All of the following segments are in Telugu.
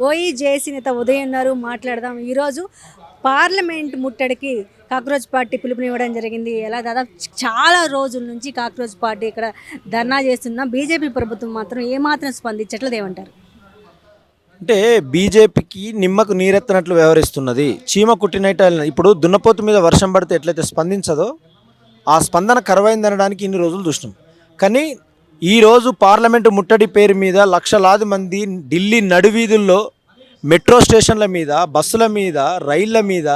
ఓఈజేఏసీ నేత ఉదయ్ ఉన్నారు, మాట్లాడదాం. ఈరోజు పార్లమెంట్ ముట్టడికి కాక్రోచ్ పార్టీ పిలుపునివ్వడం జరిగింది. ఎలా దాదాపు చాలా రోజుల నుంచి కాక్రోచ్ పార్టీ ఇక్కడ ధర్నా చేస్తున్న బీజేపీ ప్రభుత్వం మాత్రం ఏమాత్రం స్పందించట్లేదు. ఏమంటారు? అంటే బీజేపీకి నిమ్మకు నీరెత్తనట్లు వ్యవహరిస్తున్నది. చీమ కుట్టినట్టు ఇప్పుడు దున్నపోతు మీద వర్షం పడితే ఎట్లయితే స్పందించదో ఆ స్పందన కరువైందనడానికి ఇన్ని రోజులు చూసినాం. కానీ ఈరోజు పార్లమెంటు ముట్టడి పేరు మీద లక్షలాది మంది ఢిల్లీ నడివీధుల్లో, మెట్రో స్టేషన్ల మీద, బస్సుల మీద, రైళ్ల మీద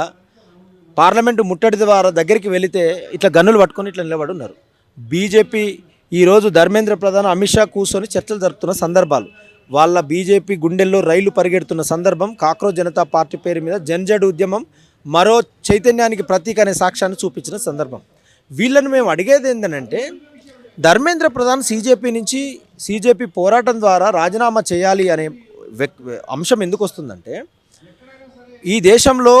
పార్లమెంటు ముట్టడి ద్వారా దగ్గరికి వెళితే ఇట్లా గన్నులు పట్టుకొని ఇట్లా నిలబడి ఉన్నారు. బీజేపీ ఈరోజు ధర్మేంద్ర ప్రధాన్, అమిత్ షా కూర్చొని చర్చలు జరుపుతున్న సందర్భాలు, వాళ్ళ బీజేపీ గుండెల్లో రైళ్లు పరిగెడుతున్న సందర్భం, కాక్రోచ్ జనతా పార్టీ పేరు మీద జన్జడ్ ఉద్యమం మరో చైతన్యానికి ప్రతీక అనే సాక్ష్యాన్ని చూపించిన సందర్భం. వీళ్ళని మేము అడిగేది ఏంటంటే, ధర్మేంద్ర ప్రధాన్ సీజేపీ పోరాటం ద్వారా రాజీనామా చేయాలి అనే అంశం ఎందుకు వస్తుందంటే, ఈ దేశంలో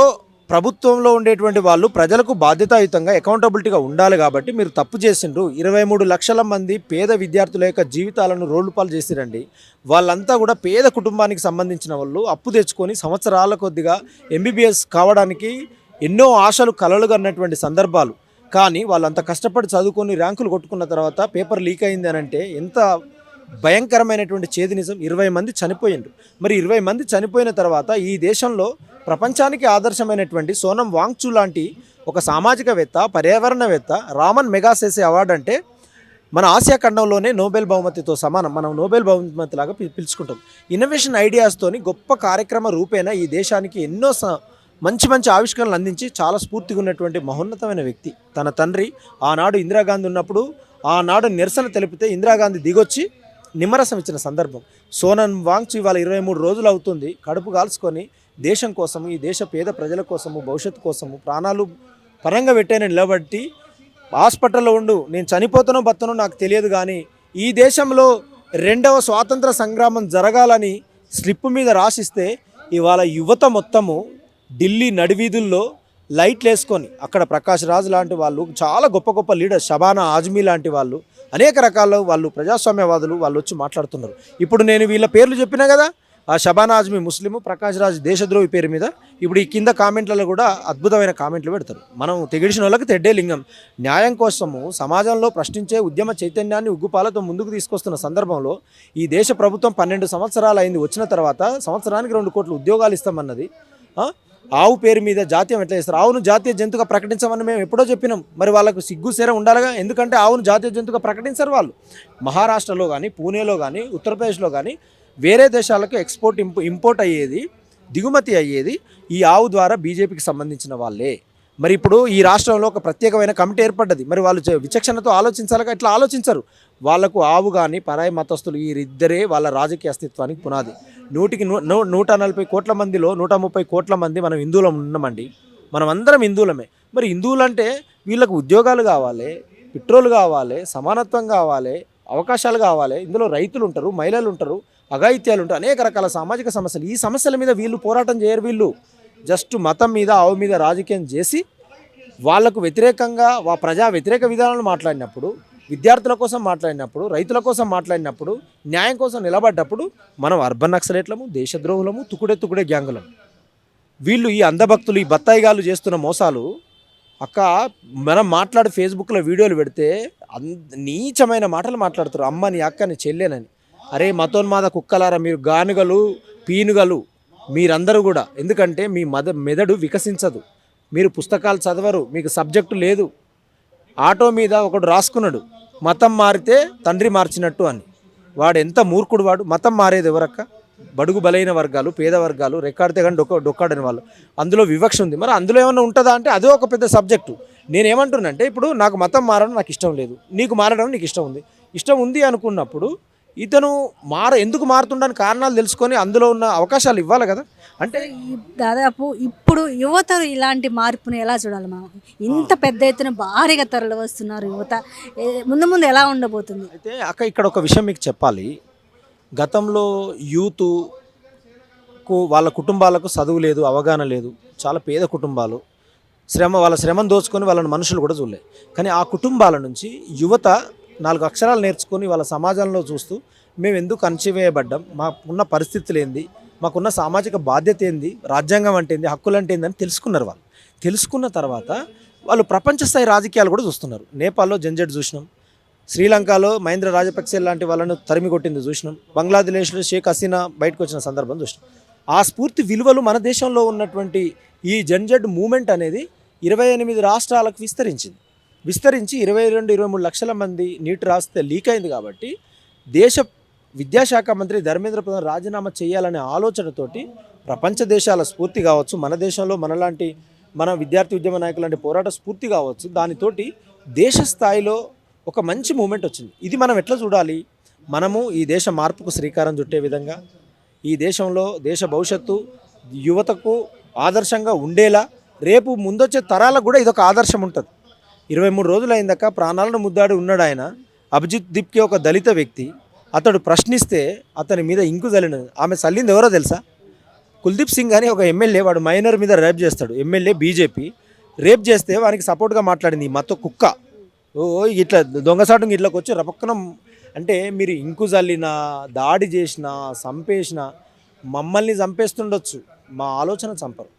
ప్రభుత్వంలో ఉండేటువంటి వాళ్ళు ప్రజలకు బాధ్యతాయుతంగా అకౌంటబిలిటీగా ఉండాలి. కాబట్టి మీరు తప్పు చేసిండ్రు, 23 లక్షల మంది పేద విద్యార్థుల యొక్క జీవితాలను రోడ్డుపాలు చేసిరండి. వాళ్ళంతా కూడా పేద కుటుంబానికి సంబంధించిన వాళ్ళు, అప్పు తెచ్చుకొని సంవత్సరాల కొద్దిగా ఎంబీబీఎస్ కావడానికి ఎన్నో ఆశలు కలలుగా అన్నటువంటి సందర్భాలు. కానీ వాళ్ళంత కష్టపడి చదువుకొని ర్యాంకులు కొట్టుకున్న తర్వాత పేపర్ లీక్ అయింది అని అంటే ఎంత భయంకరమైనటువంటి చేదు నిజం. 20 మంది చనిపోయిండ్రు. మరి 20 మంది చనిపోయిన తర్వాత ఈ దేశంలో ప్రపంచానికి ఆదర్శమైనటువంటి సోనం వాంగ్చూ లాంటి ఒక సామాజికవేత్త, పర్యావరణవేత్త రామన్ మెగాసెసే అవార్డు అంటే మన ఆసియా ఖండంలోనే నోబెల్ బహుమతితో సమానం. మనం నోబెల్ బహుమతి లాగా పిలుచుకుంటాం. ఇన్నోవేషన్ ఐడియాస్తోని గొప్ప కార్యక్రమ రూపేణ ఈ దేశానికి ఎన్నో మంచి మంచి ఆవిష్కరణలు అందించి చాలా స్ఫూర్తిగా ఉన్నటువంటి మహోన్నతమైన వ్యక్తి. తన తండ్రి ఆనాడు ఇందిరాగాంధీ ఉన్నప్పుడు ఆనాడు నిరసన తెలిపితే ఇందిరాగాంధీ దిగొచ్చి నిమ్మరసం ఇచ్చిన సందర్భం. సోనం వాంగ్చూ ఇవాళ 23 రోజులు అవుతుంది కడుపు కాల్చుకొని దేశం కోసము, ఈ దేశ పేద ప్రజల కోసము, భవిష్యత్తు కోసము ప్రాణాలు పరంగా పెట్టైన నిలబట్టి హాస్పిటల్లో ఉండు, నేను చనిపోతానో బతనో నాకు తెలియదు, కానీ ఈ దేశంలో 2వ స్వాతంత్ర సంగ్రామం జరగాలని స్లిప్ మీద రాసిస్తే ఇవాళ యువత మొత్తము ఢిల్లీ నడివీధుల్లో లైట్లు వేసుకొని, అక్కడ ప్రకాష్ రాజ్ లాంటి వాళ్ళు, చాలా గొప్ప గొప్ప లీడర్స్, షబానా ఆజ్మీ లాంటి వాళ్ళు, అనేక రకాల వాళ్ళు ప్రజాస్వామ్యవాదులు వాళ్ళు వచ్చి మాట్లాడుతున్నారు. ఇప్పుడు నేను వీళ్ళ పేర్లు చెప్పినా కదా, ఆ షబానా ఆజ్మీ ముస్లిము, ప్రకాష్ రాజ్ దేశద్రోహి పేరు మీద ఇప్పుడు ఈ కింద కామెంట్లలో కూడా అద్భుతమైన కామెంట్లు పెడతారు. మనం తెగిడిచిన వాళ్ళకి తెడ్డే లింగం. న్యాయం కోసము సమాజంలో ప్రశ్నించే ఉద్యమ చైతన్యాన్ని ఉగ్గుపాలతో ముందుకు తీసుకొస్తున్న సందర్భంలో ఈ దేశ ప్రభుత్వం 12 సంవత్సరాలు అయింది వచ్చిన తర్వాత, సంవత్సరానికి 2 కోట్ల ఉద్యోగాలు ఇస్తామన్నది. ఆవు పేరు మీద జాతీయం ఎట్లా చేస్తారు? ఆవును జాతీయ జంతువుగా ప్రకటించమని మేము ఎప్పుడో చెప్పినాం. మరి వాళ్ళకు సిగ్గు సేర ఉండాలిగా, ఎందుకంటే ఆవును జాతీయ జంతువుగా ప్రకటించారు వాళ్ళు. మహారాష్ట్రలో కానీ, పూణేలో కానీ, ఉత్తరప్రదేశ్లో కానీ వేరే దేశాలకు ఇంపోర్ట్ అయ్యేది, దిగుమతి అయ్యేది ఈ ఆవు ద్వారా బీజేపీకి సంబంధించిన వాళ్ళే. మరి ఇప్పుడు ఈ రాష్ట్రంలో ఒక ప్రత్యేకమైన కమిటీ ఏర్పడ్డది. మరి వాళ్ళు విచక్షణతో ఆలోచించాలిగా, ఇట్లా ఆలోచించరు. వాళ్లకు ఆవు కానీ పరాయి మతస్థులు వీరిద్దరే వాళ్ళ రాజకీయ అస్తిత్వానికి పునాది. 140 కోట్ల మందిలో 130 కోట్ల మంది మనం హిందువులం ఉన్నామండి. మనం అందరం హిందువులమే. మరి హిందువులంటే వీళ్ళకు ఉద్యోగాలు కావాలి, పెట్రోల్ కావాలి, సమానత్వం కావాలి, అవకాశాలు కావాలి. ఇందులో రైతులు ఉంటారు, మహిళలు ఉంటారు, అఘాయిత్యాలు ఉంటారు, అనేక రకాల సామాజిక సమస్యలు. ఈ సమస్యల మీద వీళ్ళు పోరాటం చేయరు. వీళ్ళు జస్ట్ మతం మీద, ఆవు మీద రాజకీయం చేసి వాళ్లకు వ్యతిరేకంగా ప్రజా వ్యతిరేక విధానాలు మాట్లాడినప్పుడు, విద్యార్థుల కోసం మాట్లాడినప్పుడు, రైతుల కోసం మాట్లాడినప్పుడు, న్యాయం కోసం నిలబడ్డప్పుడు మనం అర్బన్ నక్సలేట్లము, దేశద్రోహులము, తుకుడే గ్యాంగులము. వీళ్ళు ఈ అంధభక్తులు, ఈ బత్తాయిగాళ్ళు చేస్తున్న మోసాలు అక్క మనం ఫేస్బుక్లో వీడియోలు పెడితే నీచమైన మాటలు మాట్లాడుతారు. అమ్మని, అక్కని, చెల్లెనని. అరే మతోన్మాద కుక్కలారా, మీరు గానుగలు, పీనుగలు మీరందరూ కూడా. ఎందుకంటే మీ మెదడు వికసించదు, మీరు పుస్తకాలు చదవరు, మీకు సబ్జెక్టు లేదు. ఆటో మీద ఒకడు రాసుకున్నాడు, మతం మారితే తండ్రి మార్చినట్టు అని. వాడు ఎంత మూర్ఖుడు వాడు. మతం మారేది ఎవరక్క? బడుగు బలైన వర్గాలు, పేద వర్గాలు, రెక్కాడితే కానీ డొక్కాడని వాళ్ళు. అందులో వివక్ష ఉంది. మరి అందులో ఏమన్నా ఉంటుందా అంటే అదే ఒక పెద్ద సబ్జెక్టు. నేనేమంటున్నానంటే, ఇప్పుడు నాకు మతం మారడం నాకు ఇష్టం లేదు, నీకు మారడం నీకు ఇష్టం ఉంది అనుకున్నప్పుడు ఇతను ఎందుకు మారుతుండని కారణాలు తెలుసుకొని అందులో ఉన్న అవకాశాలు ఇవ్వాలి కదా. అంటే దాదాపు ఇప్పుడు యువతరు ఇలాంటి మార్పుని ఎలా చూడాలి? మనం ఇంత పెద్ద ఎత్తున భారీగా తరలి వస్తున్నారు యువత, ముందు ఎలా ఉండబోతుంది? అయితే అక్క ఇక్కడ ఒక విషయం మీకు చెప్పాలి. గతంలో యూత్కు వాళ్ళ కుటుంబాలకు చదువు లేదు, అవగాహన లేదు, చాలా పేద కుటుంబాలు, వాళ్ళ శ్రమను దోచుకొని వాళ్ళని మనుషులు కూడా చూడలేదు. కానీ ఆ కుటుంబాల నుంచి యువత 4 అక్షరాలు నేర్చుకొని వాళ్ళ సమాజంలో చూస్తూ మేము ఎందుకు అణచివేయబడ్డాం, మాకున్న పరిస్థితులు ఏంది, మాకున్న సామాజిక బాధ్యత ఏంది, రాజ్యాంగం అంటే ఏంది, హక్కులు అంటే ఏంది అని తెలుసుకున్నారు. వాళ్ళు తెలుసుకున్న తర్వాత వాళ్ళు ప్రపంచ స్థాయి రాజకీయాలు కూడా చూస్తున్నారు. నేపాల్లో జంజట్ చూసినాం, శ్రీలంకలో మహేంద్ర రాజపక్సే లాంటి వాళ్ళను తరిమి కొట్టింది చూసినాం, బంగ్లాదేశ్లో షేక్ హసీనా బయటకు వచ్చిన సందర్భం చూసినాం. ఆ స్ఫూర్తి విలువలు మన దేశంలో ఉన్నటువంటి ఈ జంజట్ మూమెంట్ అనేది 28 రాష్ట్రాలకు విస్తరించి 22-23 లక్షల మంది నీట్ రాస్తే లీక్ అయింది. కాబట్టి దేశ విద్యాశాఖ మంత్రి ధర్మేంద్ర ప్రధాన్ రాజీనామా చేయాలనే ఆలోచనతోటి ప్రపంచ దేశాల స్ఫూర్తి కావచ్చు, మన దేశంలో మన విద్యార్థి ఉద్యమ నాయకులు లాంటి పోరాట స్ఫూర్తి కావచ్చు, దానితోటి దేశ స్థాయిలో ఒక మంచి మూమెంట్ వచ్చింది. ఇది మనం ఎట్లా చూడాలి? మనము ఈ దేశ మార్పుకు శ్రీకారం చుట్టే విధంగా, ఈ దేశంలో దేశ భవిష్యత్తు యువతకు ఆదర్శంగా ఉండేలా, రేపు ముందొచ్చే తరాలకు కూడా ఇదొక ఆదర్శం ఉంటుంది. 23 రోజులు అయిందాక ప్రాణాలను ముద్దాడి ఉన్నాడు ఆయన. అభిజిత్ దిప్కే ఒక దళిత వ్యక్తి, అతడు ప్రశ్నిస్తే అతని మీద ఇంకు చల్లినది. ఆమె చల్లింది ఎవరో తెలుసా? కుల్దీప్ సింగ్ అని ఒక ఎమ్మెల్యే, వాడు మైనర్ మీద రేప్ చేస్తాడు. ఎమ్మెల్యే బీజేపీ రేప్ చేస్తే వానికి సపోర్ట్గా మాట్లాడింది ఈ మత్తు కుక్క. ఓ ఇట్లా దొంగసాటు ఇట్లోకి వచ్చి రపక్కన. అంటే మీరు ఇంకు చల్లినా, దాడి చేసినా, చంపేసినా మమ్మల్ని చంపేస్తుండొచ్చు, మా ఆలోచన చంపరు.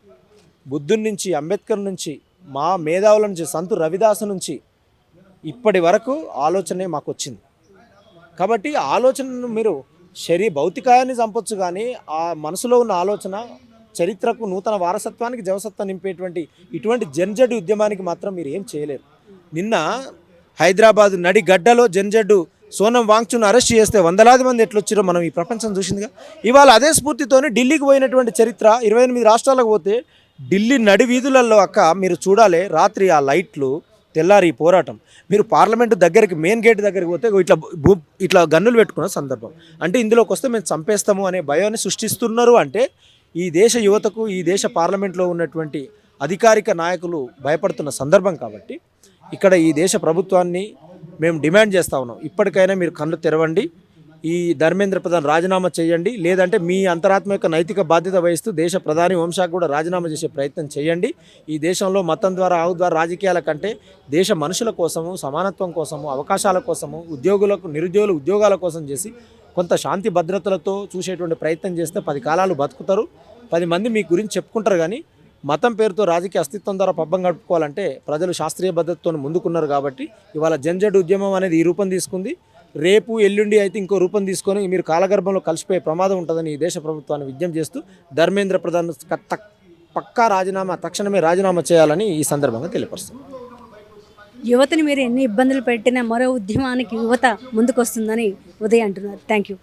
బుద్ధుని నుంచి, అంబేద్కర్ నుంచి, మా మేధావుల నుంచి, సంతు రవిదాసు నుంచి ఇప్పటి వరకు ఆలోచనే మాకు వచ్చింది. కాబట్టి ఆలోచనను మీరు భౌతికాయాన్ని చంపొచ్చు, కానీ ఆ మనసులో ఉన్న ఆలోచన చరిత్రకు, నూతన వారసత్వానికి జవసత్వం నింపేటువంటి ఇటువంటి జన్జడ్ ఉద్యమానికి మాత్రం మీరు ఏం చేయలేరు. నిన్న హైదరాబాద్ నడిగడ్డలో జన్జడ్ సోనం వాంగ్చుక్ను అరెస్ట్ చేస్తే వందలాది మంది ఎట్లొచ్చారో మనం ఈ ప్రపంచం చూసిందిగా. ఇవాళ అదే స్ఫూర్తితోనే ఢిల్లీకి పోయినటువంటి చరిత్ర, 28 రాష్ట్రాలకు పోతే ఢిల్లీ నడి వీధులలో మీరు చూడాలి రాత్రి ఆ లైట్లు, తెల్లారి పోరాటం. మీరు పార్లమెంటు దగ్గరికి, మెయిన్ గేట్ దగ్గరికి పోతే ఇట్లా గన్నులు పెట్టుకున్న సందర్భం. అంటే ఇందులోకి వస్తే మేము చంపేస్తాము అనే భయాన్ని సృష్టిస్తున్నారు. అంటే ఈ దేశ యువతకు, ఈ దేశ పార్లమెంట్లో ఉన్నటువంటి అధికారిక నాయకులు భయపడుతున్న సందర్భం. కాబట్టి ఇక్కడ ఈ దేశ ప్రభుత్వాన్ని మేము డిమాండ్ చేస్తూ ఉన్నాం, ఇప్పటికైనా మీరు కళ్ళు తెరవండి, ఈ ధర్మేంద్ర ప్రధాన్ రాజీనామా చేయండి, లేదంటే మీ అంతరాత్మ యొక్క నైతిక బాధ్యత వహిస్తూ దేశ ప్రధాని వంశాకు కూడా రాజీనామా చేసే ప్రయత్నం చేయండి. ఈ దేశంలో మతం ద్వారా, ఆవు ద్వారా రాజకీయాల కంటే దేశ మనుషుల కోసము, సమానత్వం కోసము, అవకాశాల కోసము, నిరుద్యోగుల ఉద్యోగాల కోసం చేసి కొంత శాంతి భద్రతలతో చూసేటువంటి ప్రయత్నం చేస్తే 10 కాలాలు బతుకుతారు, 10 మంది మీ గురించి చెప్పుకుంటారు. కానీ మతం పేరుతో రాజకీయ అస్తిత్వం ద్వారా పబ్బం గడుపుకోవాలంటే ప్రజలు శాస్త్రీయ భద్రతతో ముందుకున్నారు. కాబట్టి ఇవాళ జన్జడ్ ఉద్యమం అనేది ఈ రూపం తీసుకుంది. రేపు ఎల్లుండి అయితే ఇంకో రూపం తీసుకొని మీరు కాలగర్భంలో కలిసిపోయే ప్రమాదం ఉంటుందని ఈ దేశ ప్రభుత్వాన్ని విజ్ఞప్తి చేస్తూ ధర్మేంద్ర ప్రధాన్ పక్కా తక్షణమే రాజీనామా చేయాలని ఈ సందర్భంగా తెలియపరుస్తుంది. యువతని మీరు ఎన్ని ఇబ్బందులు పెట్టినా మరో ఉద్యమానికి యువత ముందుకొస్తుందని ఉదయ్ అంటున్నారు. Thank you.